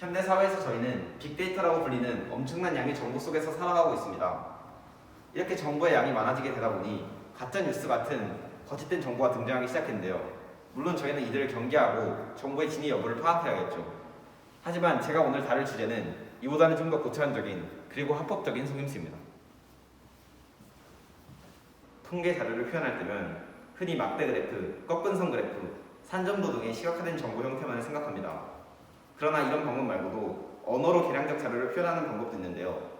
현대 사회에서 저희는 빅데이터라고 불리는 엄청난 양의 정보 속에서 살아가고 있습니다. 이렇게 정보의 양이 많아지게 되다 보니 가짜 뉴스 같은 거짓된 정보가 등장하기 시작했는데요. 물론 저희는 이들을 경계하고 정보의 진위 여부를 파악해야겠죠. 하지만 제가 오늘 다룰 주제는 이보다는 좀 더 고차원적인 그리고 합법적인 속임수입니다. 통계 자료를 표현할 때면 흔히 막대 그래프, 꺾은선 그래프, 산점도 등의 시각화된 정보 형태만을 생각합니다. 그러나 이런 방법 말고도 언어로 계량적 자료를 표현하는 방법도 있는데요.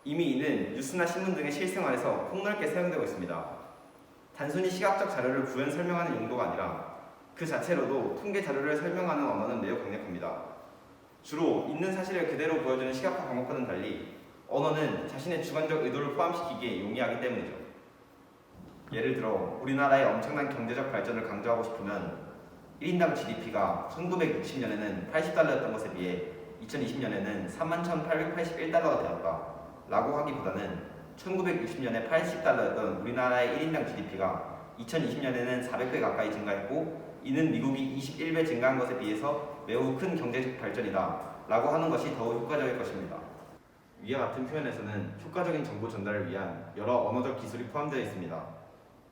이미 이는 뉴스나 신문 등의 실생활에서 폭넓게 사용되고 있습니다. 단순히 시각적 자료를 구현 설명하는 용도가 아니라 그 자체로도 통계 자료를 설명하는 언어는 매우 강력합니다. 주로 있는 사실을 그대로 보여주는 시각화 방법과는 달리 언어는 자신의 주관적 의도를 포함시키기에 용이하기 때문이죠. 예를 들어 우리나라의 엄청난 경제적 발전을 강조하고 싶으면 1인당 GDP가 1960년에는 80달러였던 것에 비해 2020년에는 31,881달러가 되었다 라고 하기보다는 1960년에 80달러였던 우리나라의 1인당 GDP가 2020년에는 400배 가까이 증가했고 이는 미국이 21배 증가한 것에 비해서 매우 큰 경제적 발전이다 라고 하는 것이 더욱 효과적일 것입니다. 위와 같은 표현에서는 효과적인 정보 전달을 위한 여러 언어적 기술이 포함되어 있습니다.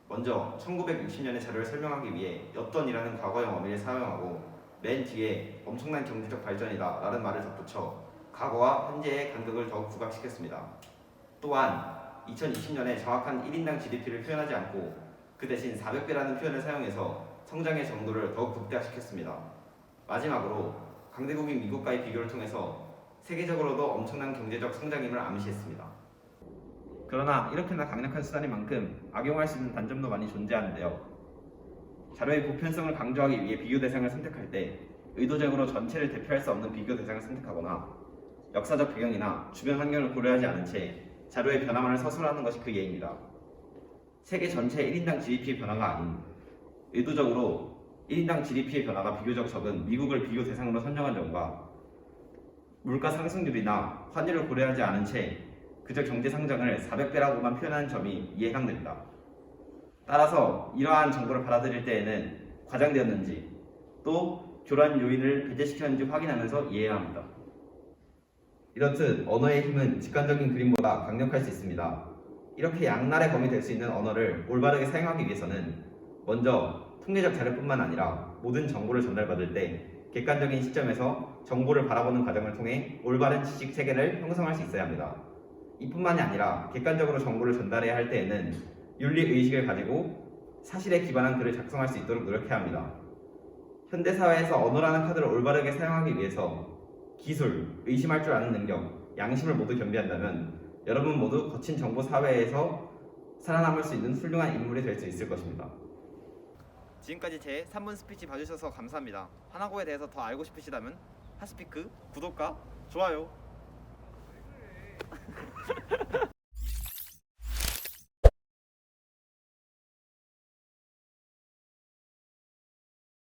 먼저 1960년의 자료를 설명하기 위해 옅던이라는 과거형 어미를 사용하고 맨 뒤에 엄청난 경제적 발전이다 라는 말을 덧붙여 과거와 현재의 간극을 더욱 부각시켰습니다. 또한 2020년에 정확한 1인당 GDP를 표현하지 않고 그 대신 400배라는 표현을 사용해서 성장의 정도를 더욱 극대화시켰습니다. 마지막으로 강대국인 미국과의 비교를 통해서 세계적으로도 엄청난 경제적 성장임을 암시했습니다. 그러나 이렇게나 강력한 수단인 만큼 악용할 수 있는 단점도 많이 존재하는데요. 자료의 보편성을 강조하기 위해 비교 대상을 선택할 때 의도적으로 전체를 대표할 수 없는 비교 대상을 선택하거나 역사적 배경이나 주변 환경을 고려하지 않은 채 자료의 변화만을 서술하는 것이 그 예입니다. 세계 전체 1인당 GDP의 변화가 아닌 의도적으로 1인당 GDP의 변화가 비교적 적은 미국을 비교 대상으로 선정한 점과 물가 상승률이나 환율을 고려하지 않은 채 그저 경제 성장을 400배라고만 표현하는 점이 이해해당됩니다. 따라서 이러한 정보를 받아들일 때에는 과장되었는지 또 교란 요인을 배제시켰는지 확인하면서 이해해야 합니다. 이렇듯 언어의 힘은 직관적인 그림보다 강력할 수 있습니다. 이렇게 양날의 검이 될 수 있는 언어를 올바르게 사용하기 위해서는 먼저 통계적 자료뿐만 아니라 모든 정보를 전달받을 때 객관적인 시점에서 정보를 바라보는 과정을 통해 올바른 지식 체계를 형성할 수 있어야 합니다. 이뿐만이 아니라 객관적으로 정보를 전달해야 할 때에는 윤리의식을 가지고 사실에 기반한 글을 작성할 수 있도록 노력해야 합니다. 현대사회에서 언어라는 카드를 올바르게 사용하기 위해서 기술, 의심할 줄 아는 능력, 양심을 모두 겸비한다면 여러분 모두 거친 정보 사회에서 살아남을 수 있는 훌륭한 인물이 될 수 있을 것입니다. 지금까지 제 3분 스피치 봐주셔서 감사합니다. 하나고에 대해서 더 알고 싶으시다면 하스피크 구독과 좋아요